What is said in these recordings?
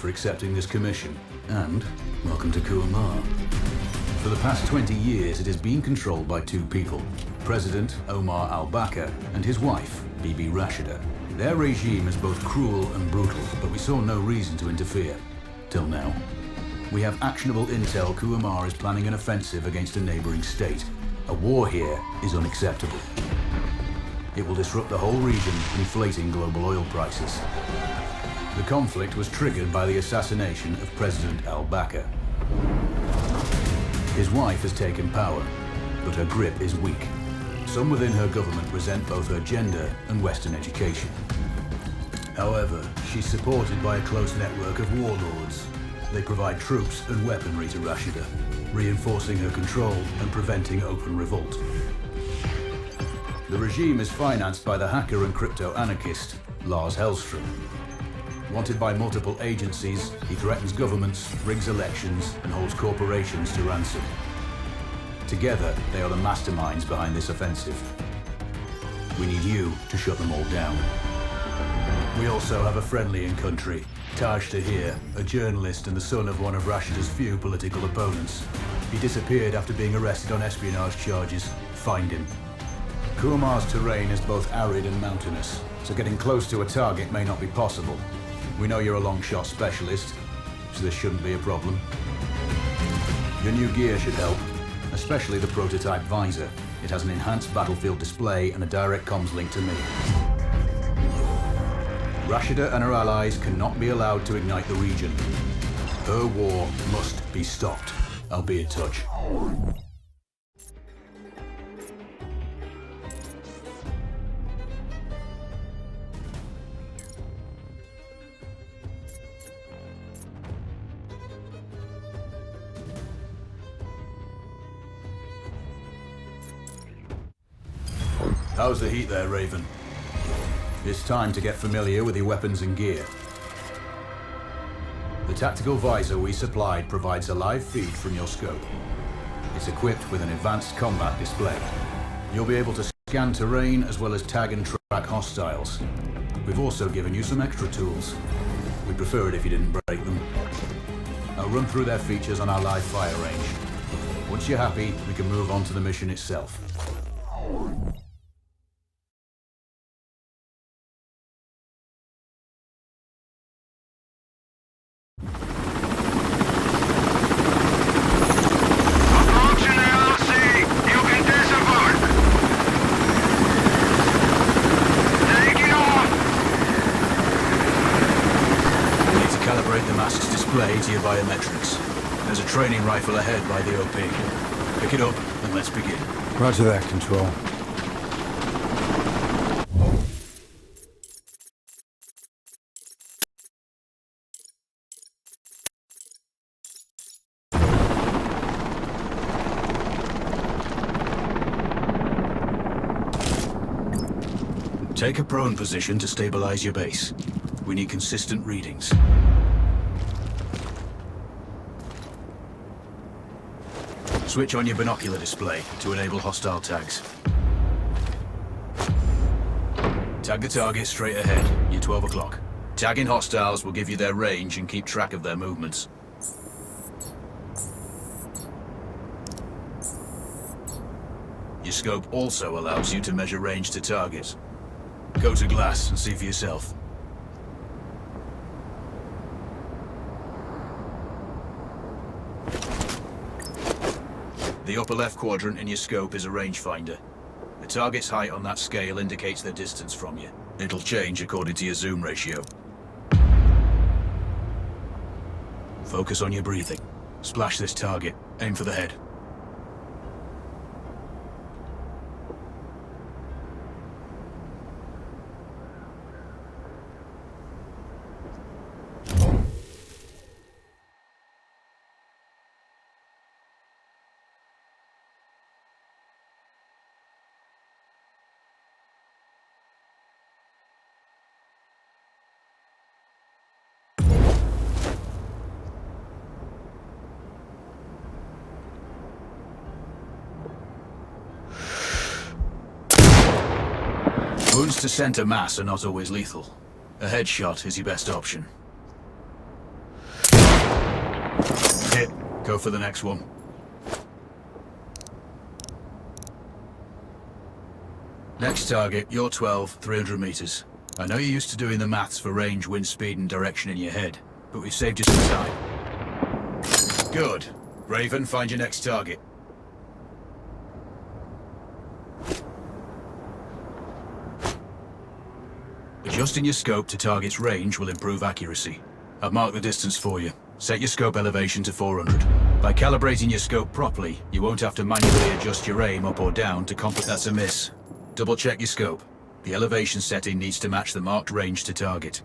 for accepting this commission, and welcome to Kuamar. For the past 20 years, it has been controlled by two people, President Omar al-Bakr and his wife, Bibi Rashida. Their regime is both cruel and brutal, but we saw no reason to interfere. Till now. We have actionable intel Kuamar is planning an offensive against a neighboring state. A war here is unacceptable. It will disrupt the whole region, inflating global oil prices. The conflict was triggered by the assassination of President al-Bakr. His wife has taken power, but her grip is weak. Some within her government resent both her gender and Western education. However, she's supported by a close network of warlords. They provide troops and weaponry to Rashida, reinforcing her control and preventing open revolt. The regime is financed by the hacker and crypto-anarchist, Lars Hellstrom. Wanted by multiple agencies, he threatens governments, rigs elections, and holds corporations to ransom. Together, they are the masterminds behind this offensive. We need you to shut them all down. We also have a friendly in country, Taj Tahir, a journalist and the son of one of Rashida's few political opponents. He disappeared after being arrested on espionage charges. Find him. Kuamar's terrain is both arid and mountainous, so getting close to a target may not be possible. We know you're a long shot specialist, so this shouldn't be a problem. Your new gear should help, especially the prototype visor. It has an enhanced battlefield display and a direct comms link to me. Rashida and her allies cannot be allowed to ignite the region. Her war must be stopped. I'll be in touch. How's the heat there, Raven? It's time to get familiar with your weapons and gear. The tactical visor we supplied provides a live feed from your scope. It's equipped with an advanced combat display. You'll be able to scan terrain as well as tag and track hostiles. We've also given you some extra tools. We'd prefer it if you didn't break them. I'll run through their features on our live fire range. Once you're happy, we can move on to the mission itself. To your biometrics. There's a training rifle ahead by the OP. Pick it up and let's begin. Roger that, Control. Take a prone position to stabilize your base. We need consistent readings. Switch on your binocular display to enable hostile tags. Tag the target straight ahead. You're 12 o'clock. Tagging hostiles will give you their range and keep track of their movements. Your scope also allows you to measure range to targets. Go to glass and see for yourself. The upper left quadrant in your scope is a rangefinder. The target's height on that scale indicates their distance from you. It'll change according to your zoom ratio. Focus on your breathing. Splash this target. Aim for the head. Wounds to center mass are not always lethal. A headshot is your best option. Go for the next one. Next target, you're 12, 300 meters. I know you're used to doing the maths for range, wind speed and direction in your head, but we've saved you some time. Good. Raven, find your next target. Adjusting your scope to target's range will improve accuracy. I've marked the distance for you. Set your scope elevation to 400. By calibrating your scope properly, you won't have to manually adjust your aim up or down to compensate. That's a miss. Double check your scope. The elevation setting needs to match the marked range to target.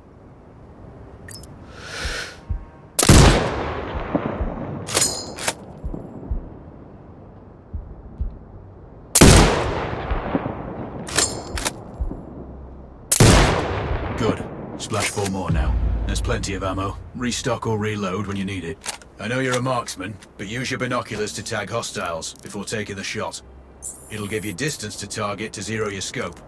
Good. Splash 4 more now. There's plenty of ammo. Restock or reload when you need it. I know you're a marksman, but use your binoculars to tag hostiles before taking the shot. It'll give you distance to target to zero your scope.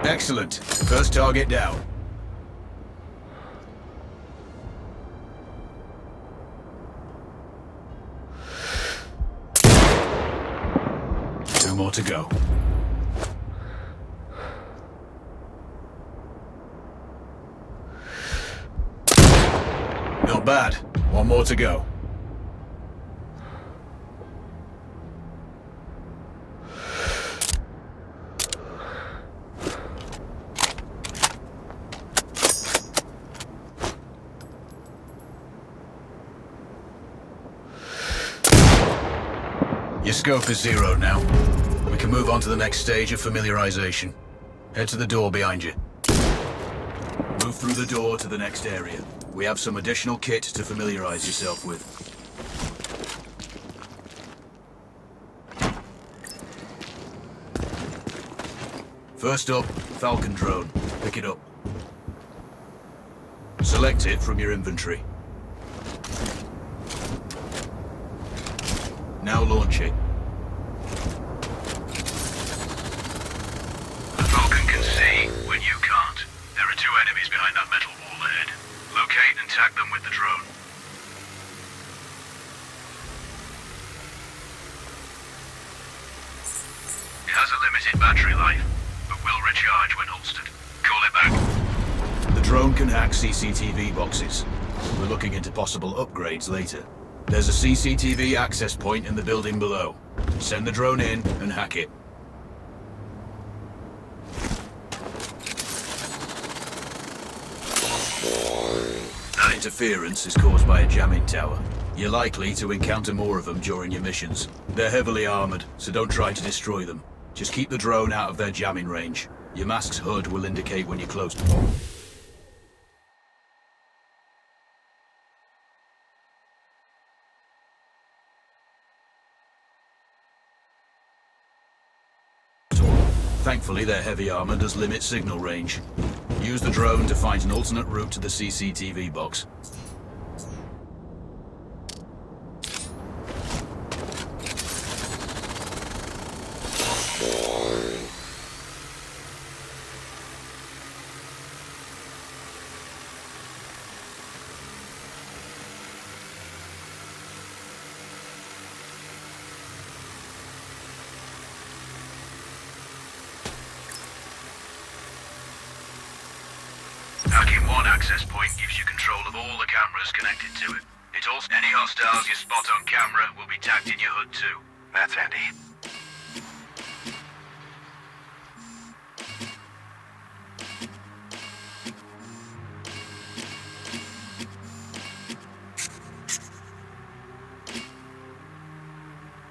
Excellent. First target down. Two more to go. Not bad. One more to go. Your scope is zero now. We can move on to the next stage of familiarization. Head to the door behind you. Move through the door to the next area. We have some additional kit to familiarize yourself with. First up, Falcon drone. Pick it up. Select it from your inventory. Now launch it. The Falcon can see when you can't. There are two enemies behind that metal wall ahead. Locate and tag them with the drone. It has a limited battery life, but will recharge when holstered. Call it back. The drone can hack CCTV boxes. We're looking into possible upgrades later. There's a CCTV access point in the building below. Send the drone in and hack it. That interference is caused by a jamming tower. You're likely to encounter more of them during your missions. They're heavily armored, so don't try to destroy them. Just keep the drone out of their jamming range. Your mask's HUD will indicate when you're close. Thankfully, their heavy armor does limit signal range. Use the drone to find an alternate route to the CCTV box. Hacking one access point gives you control of all the cameras connected to it. It also any hostiles you spot on camera will be tagged in your HUD too. That's handy.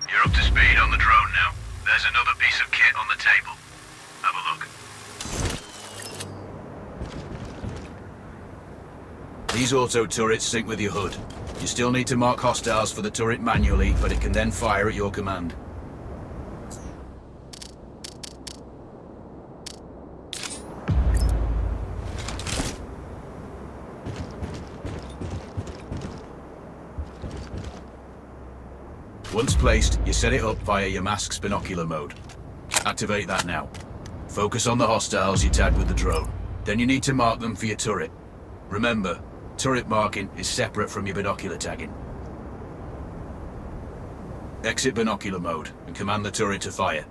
You're up to speed on the drone now. There's another piece of kit on the table. Have a look. These auto turrets sync with your HUD. You still need to mark hostiles for the turret manually, but it can then fire at your command. Once placed, you set it up via your mask's binocular mode. Activate that now. Focus on the hostiles you tagged with the drone. Then you need to mark them for your turret. Remember, turret marking is separate from your binocular tagging. Exit binocular mode and command the turret to fire.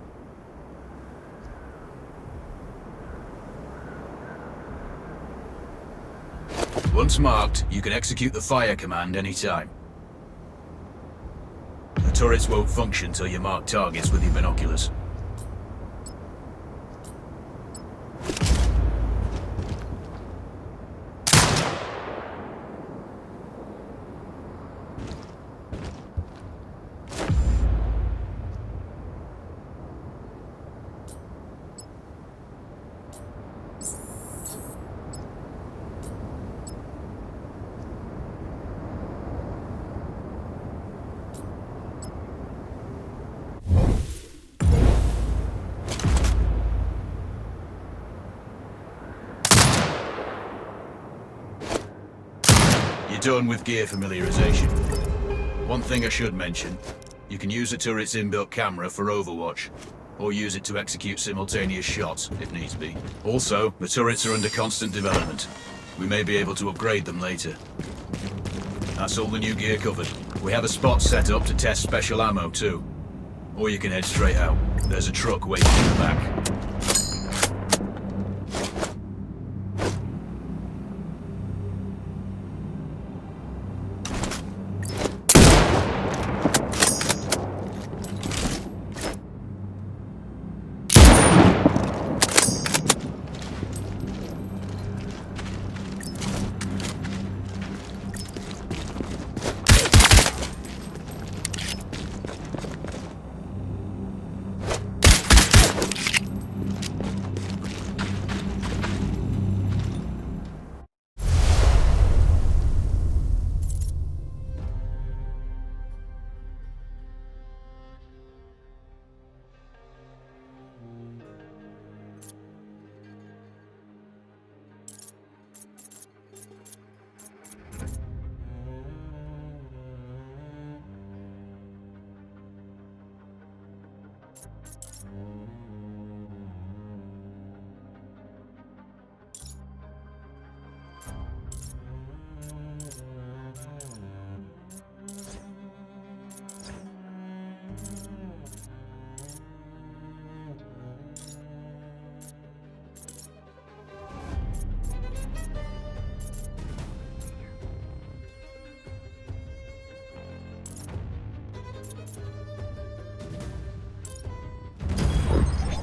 Once marked, you can execute the fire command anytime. The turrets won't function till you mark targets with your binoculars. You're done with gear familiarization. One thing I should mention, you can use the turret's inbuilt camera for overwatch, or use it to execute simultaneous shots, if needs be. Also, the turrets are under constant development. We may be able to upgrade them later. That's all the new gear covered. We have a spot set up to test special ammo too. Or you can head straight out. There's a truck waiting in the back.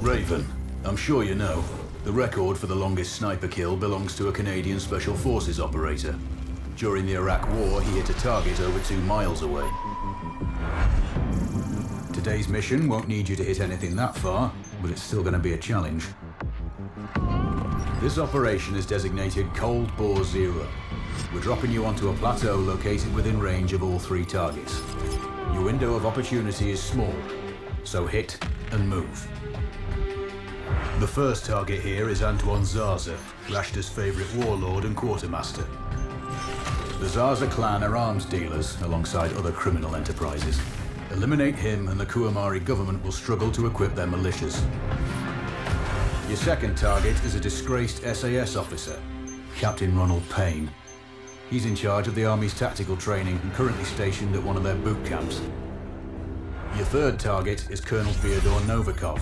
Raven, I'm sure you know, the record for the longest sniper kill belongs to a Canadian Special Forces operator. During the Iraq War, he hit a target over 2 miles away. Today's mission won't need you to hit anything that far, but it's still going to be a challenge. This operation is designated Cold Bore Zero. We're dropping you onto a plateau located within range of all 3 targets. Your window of opportunity is small, so hit and move. The first target here is Antoine Zaza, Rashta's favorite warlord and quartermaster. The Zaza clan are arms dealers alongside other criminal enterprises. Eliminate him and the Kuamari government will struggle to equip their militias. Your second target is a disgraced SAS officer, Captain Ronald Payne. He's in charge of the Army's tactical training and currently stationed at one of their boot camps. Your third target is Colonel Fyodor Novikov,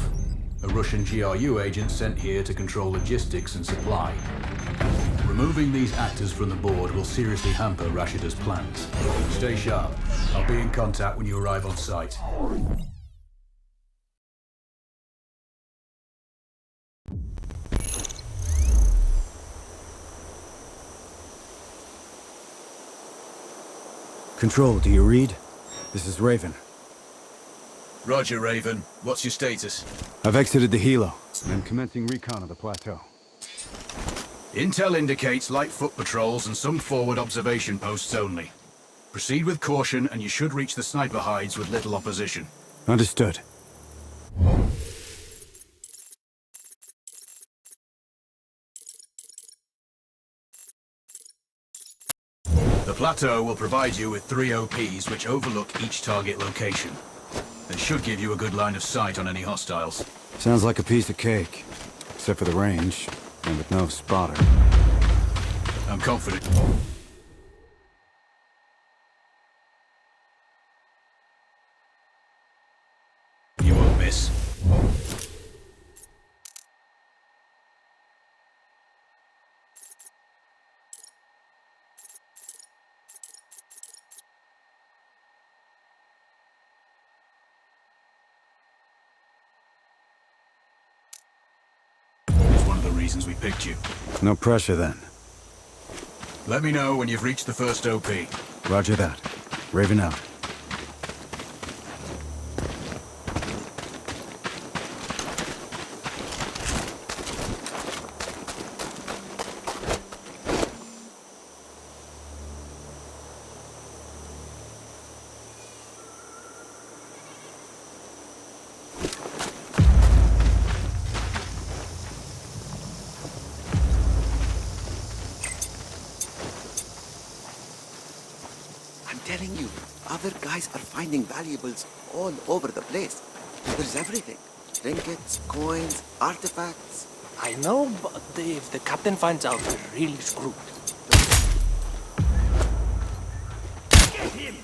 a Russian GRU agent sent here to control logistics and supply. Removing these actors from the board will seriously hamper Rashida's plans. Stay sharp. I'll be in contact when you arrive on site. Control, do you read? This is Raven. Roger, Raven. What's your status? I've exited the helo, and I'm commencing recon of the plateau. Intel indicates light foot patrols and some forward observation posts only. Proceed with caution and you should reach the sniper hides with little opposition. Understood. The plateau will provide you with 3 OPs which overlook each target location. They should give you a good line of sight on any hostiles. Sounds like a piece of cake. Except for the range, and with no spotter. I'm confident. You won't miss. Reasons we picked you. No pressure then. Let me know when you've reached the first OP. Roger that. Raven out. Telling you, other guys are finding valuables all over the place. There's everything. Trinkets, coins, artifacts. I know, but if the captain finds out, we're really screwed. Get him!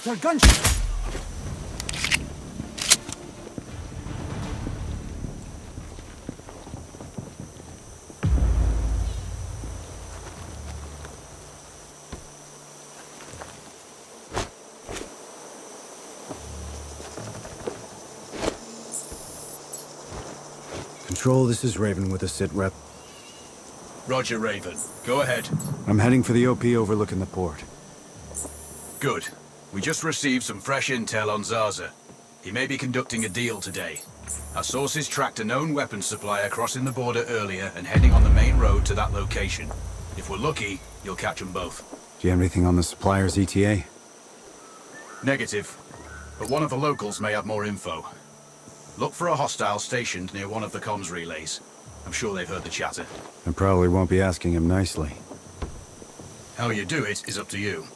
They're gunshots! Control, this is Raven with a sit rep. Roger, Raven. Go ahead. I'm heading for the OP overlooking the port. Good. We just received some fresh intel on Zaza. He may be conducting a deal today. Our sources tracked a known weapons supplier crossing the border earlier and heading on the main road to that location. If we're lucky, you'll catch them both. Do you have anything on the supplier's ETA? Negative. But one of the locals may have more info. Look for a hostile stationed near one of the comms relays. I'm sure they've heard the chatter. I probably won't be asking him nicely. How you do it is up to you.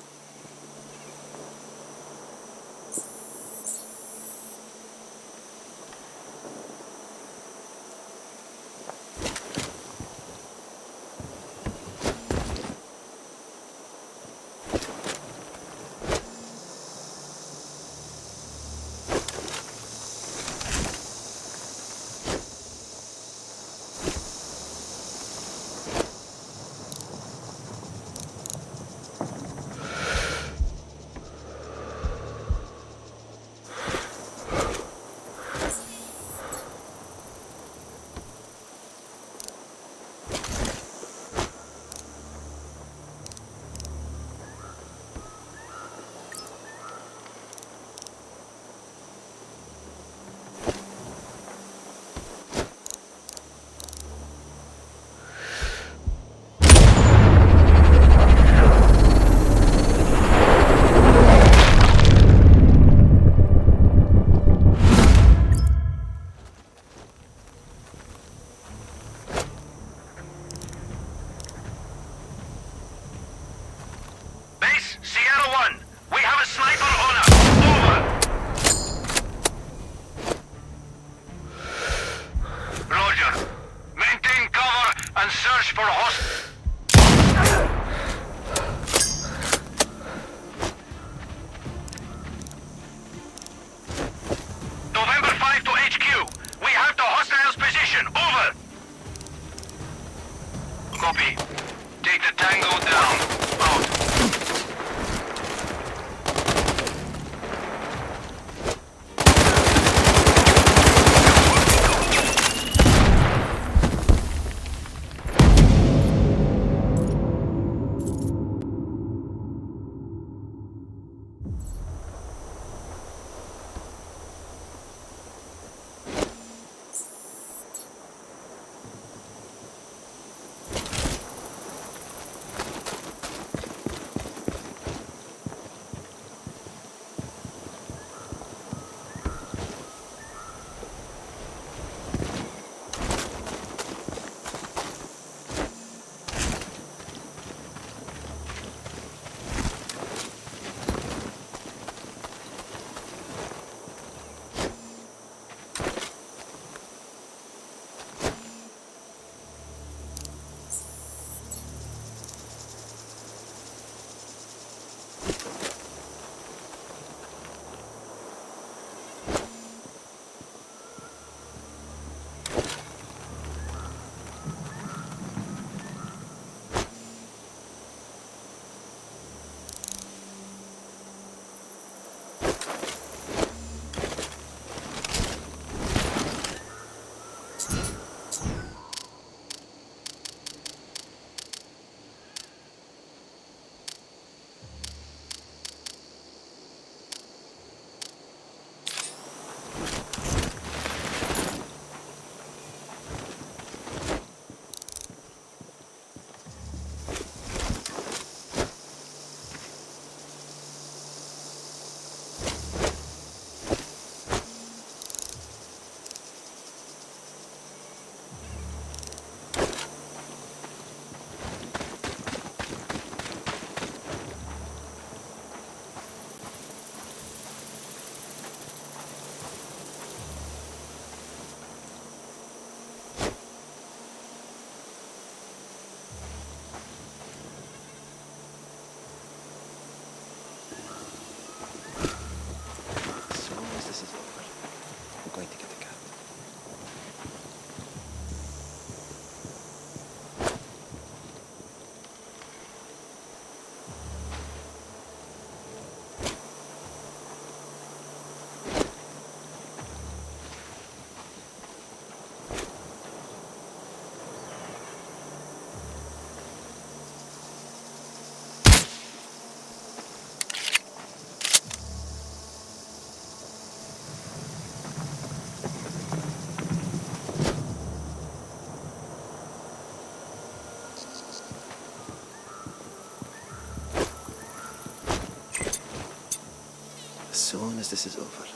soon as this is over,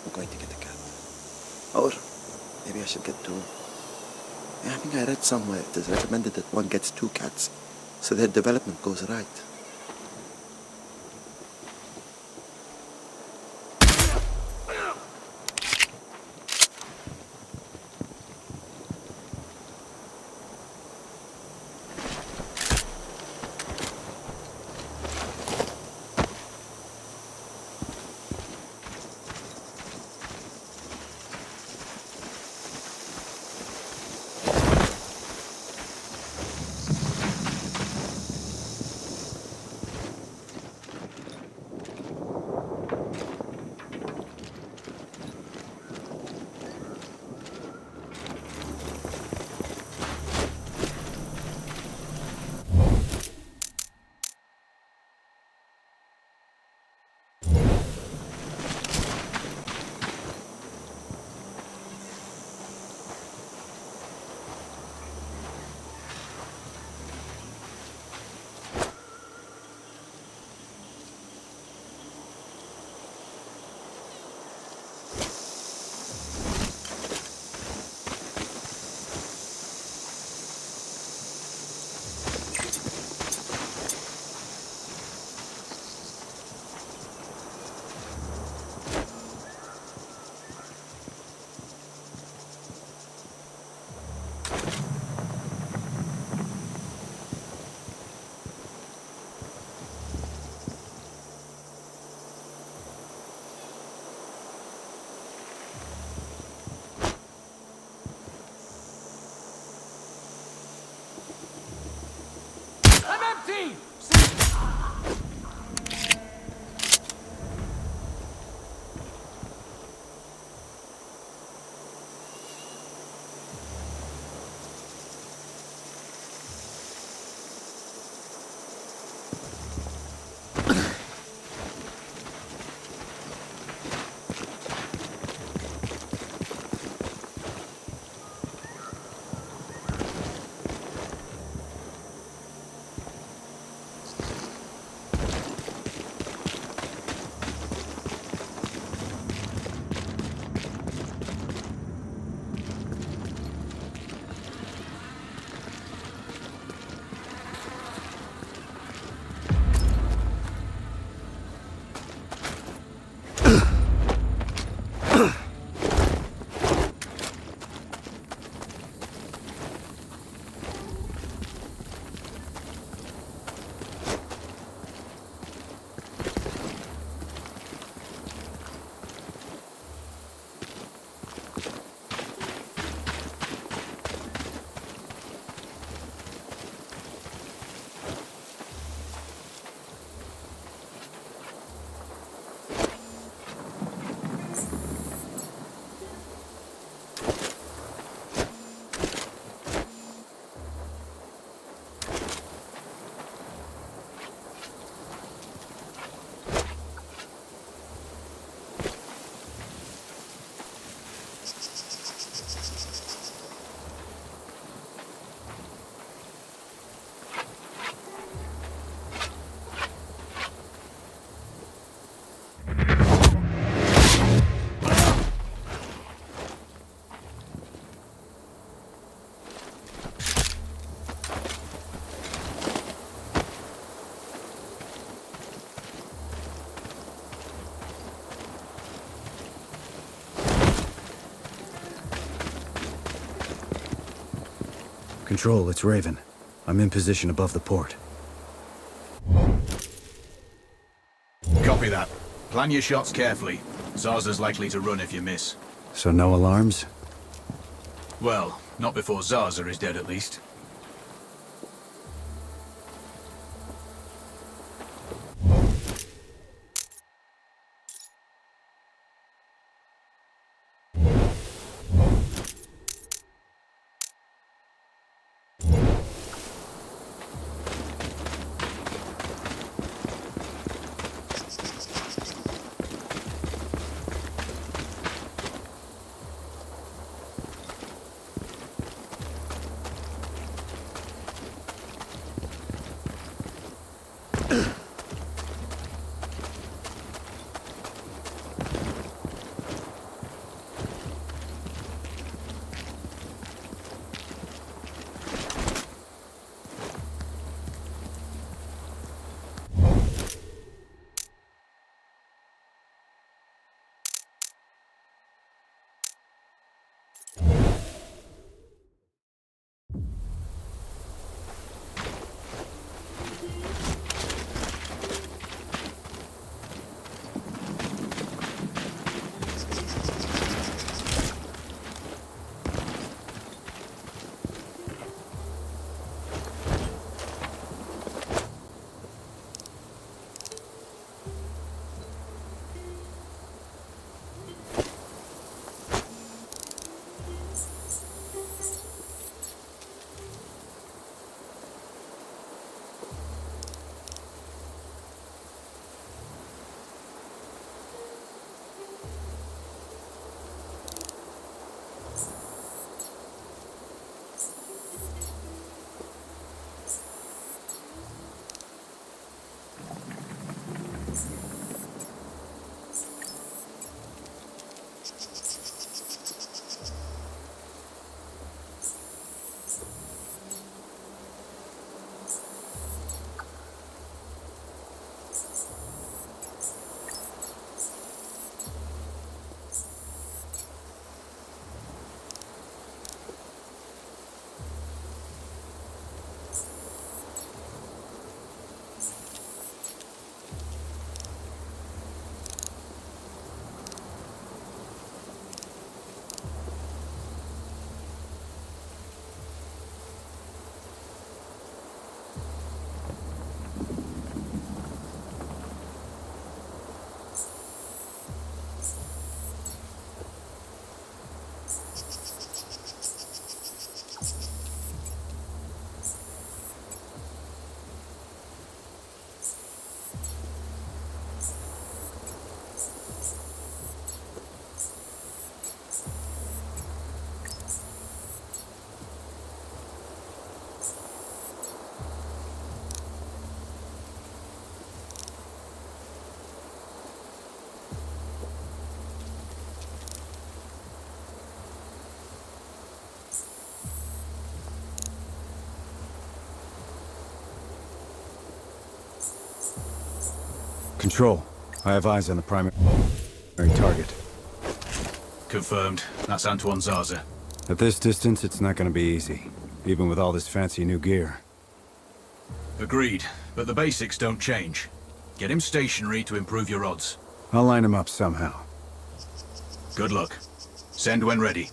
I'm going to get a cat. Or maybe I should get two. Yeah, I think I read somewhere it is recommended that one gets two cats so their development goes right. Control, it's Raven. I'm in position above the port. Copy that. Plan your shots carefully. Zarza's likely to run if you miss. So no alarms? Well, not before Zarza is dead at least. Control. I have eyes on the primary target. Confirmed. That's Antoine Zaza. At this distance, it's not gonna be easy, even with all this fancy new gear. Agreed, but the basics don't change. Get him stationary to improve your odds. I'll line him up somehow. Good luck. Send when ready.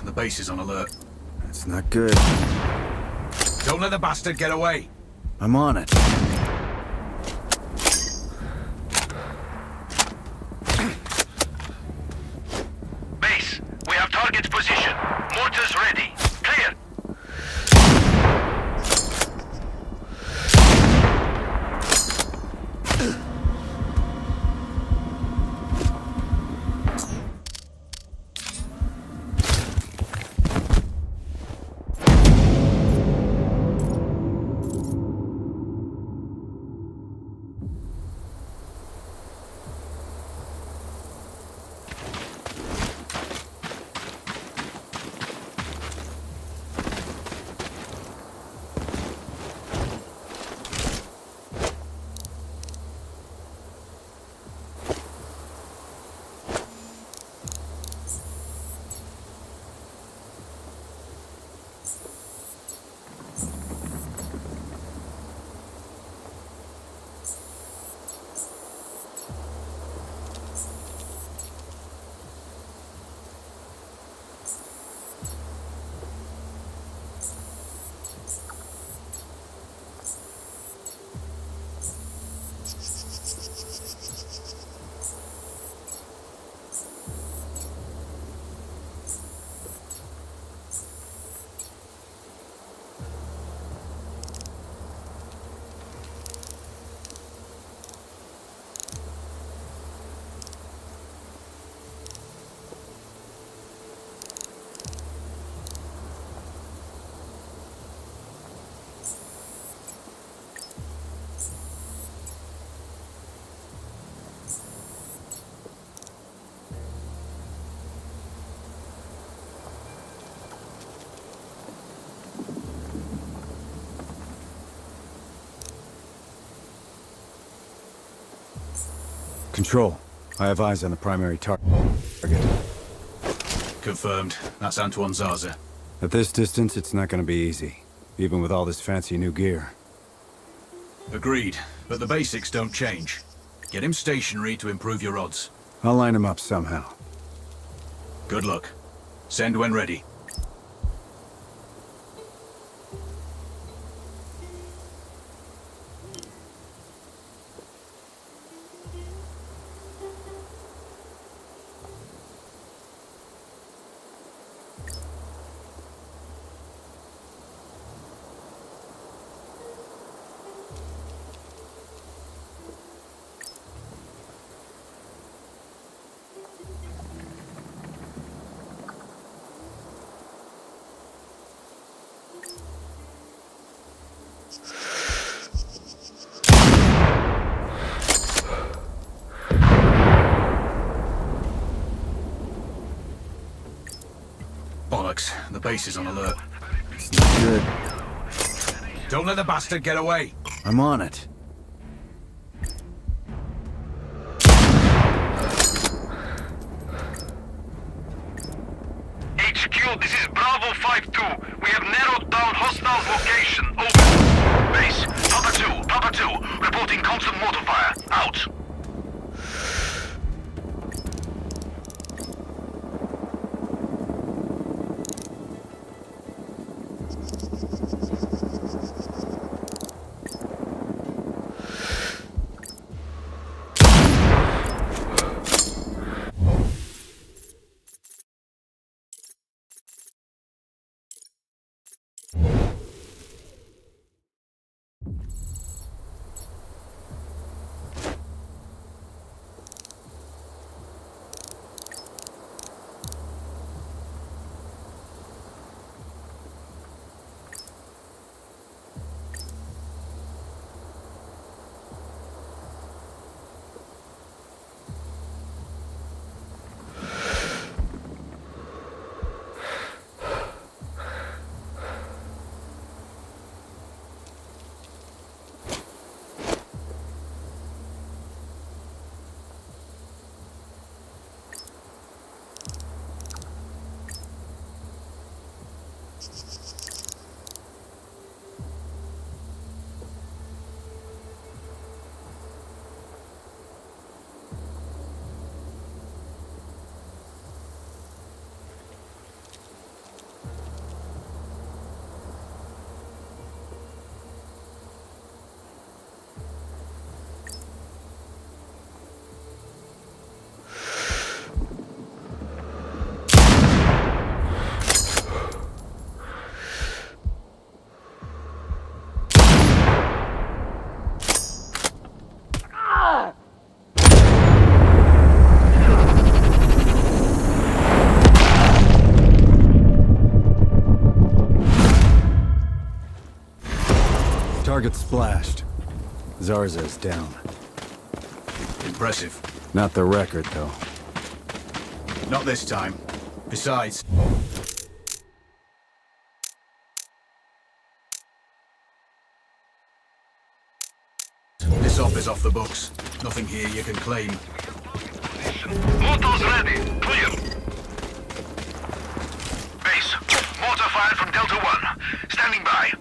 The base is on alert. That's not good. Don't let the bastard get away! I'm on it. Base, we have target's position. Mortars ready. Clear. Control. I have eyes on the primary target. Confirmed. That's Antoine Zaza. At this distance, it's not gonna be easy, even with all this fancy new gear. Agreed, but the basics don't change. Get him stationary to improve your odds. I'll line him up somehow. Good luck. Send when ready. Bollocks. The base is on alert. It's not good. Don't let the bastard get away! I'm on it. HQ, this is Bravo 5-2. We have narrowed down hostiles' location. Over. Base, Papa 2, reporting constant mortar fire. Out. Target splashed. Zarza's down. Impressive. Not the record, though. Not this time. Besides... This op is off the books. Nothing here you can claim. Mortars ready. Clear. Base. Mortar fired from Delta 1. Standing by.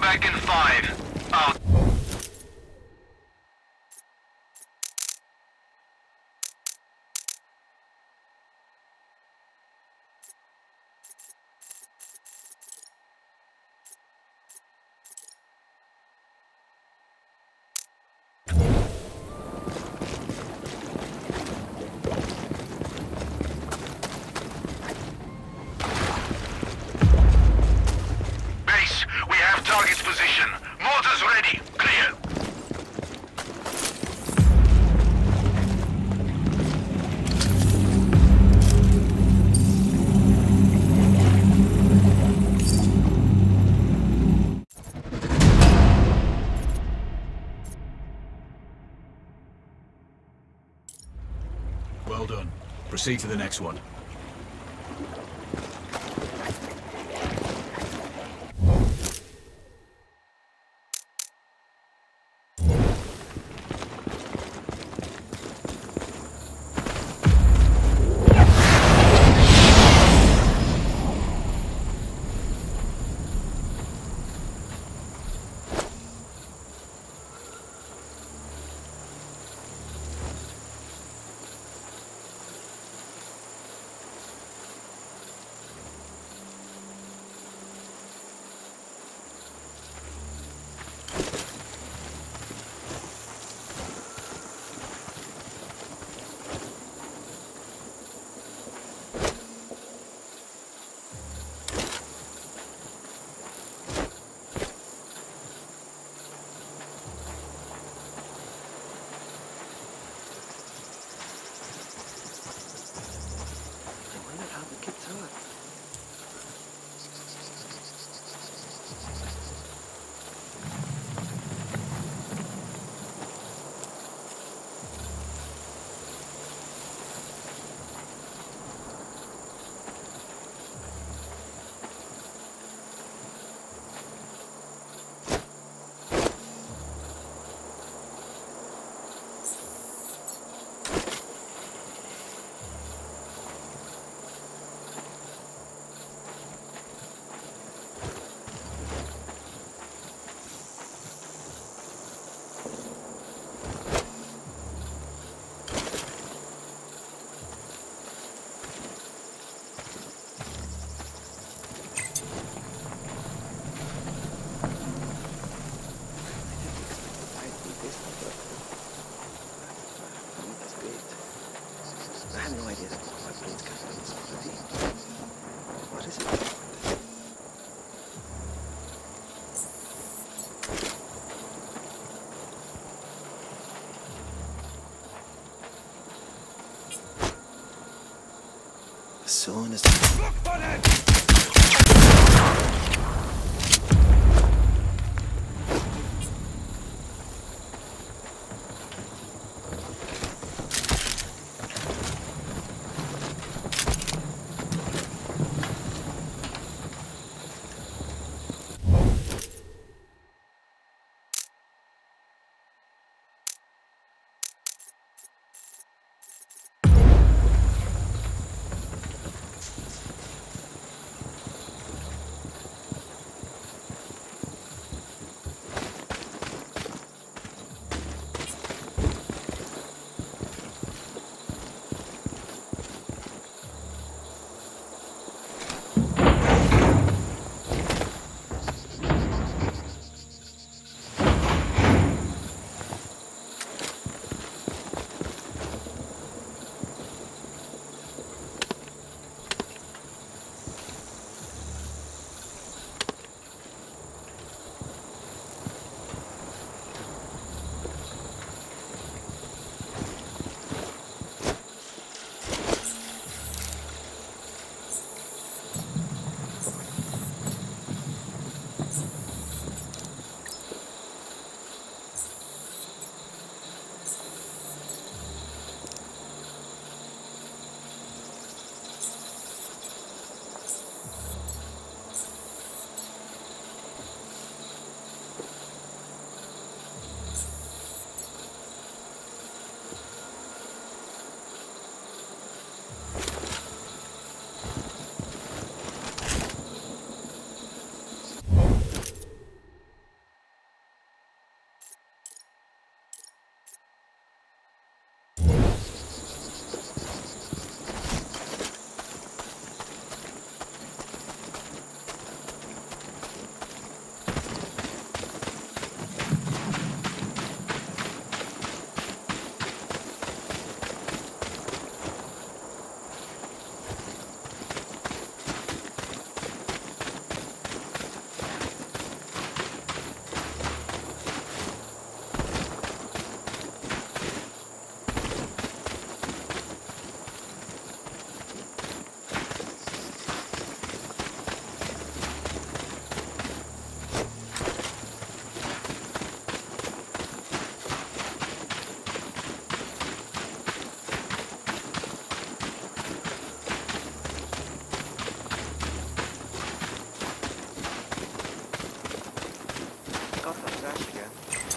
Back in 5. Out. Base, we have target's position. Mortars ready. Clear. Well done. Proceed to the next one. soon as...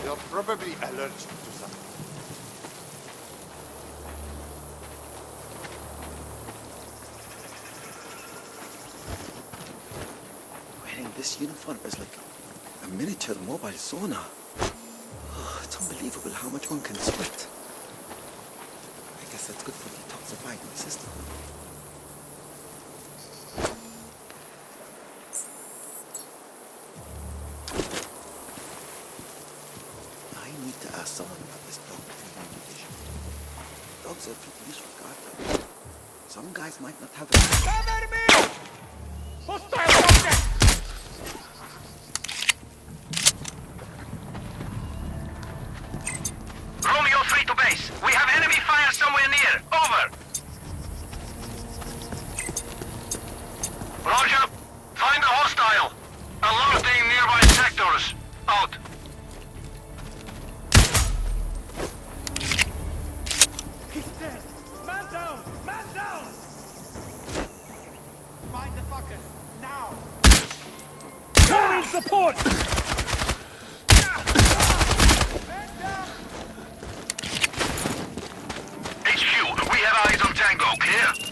You're probably allergic to something. Wearing this uniform is like a miniature mobile sauna. Oh, it's unbelievable how much one can sweat. I guess that's good for detoxifying my system. I need to ask someone about this dog feeding condition. Dogs are pretty useful guard. Some guys might not have it. Romeo 3 to base. We have enemy fire somewhere near. Over. Roger. Find a hostile. Alerting nearby sectors. Out. He's dead! Man down! Man down! Find the fucker! Now! Calling support! Man down! HQ, we have eyes on Tango. Clear?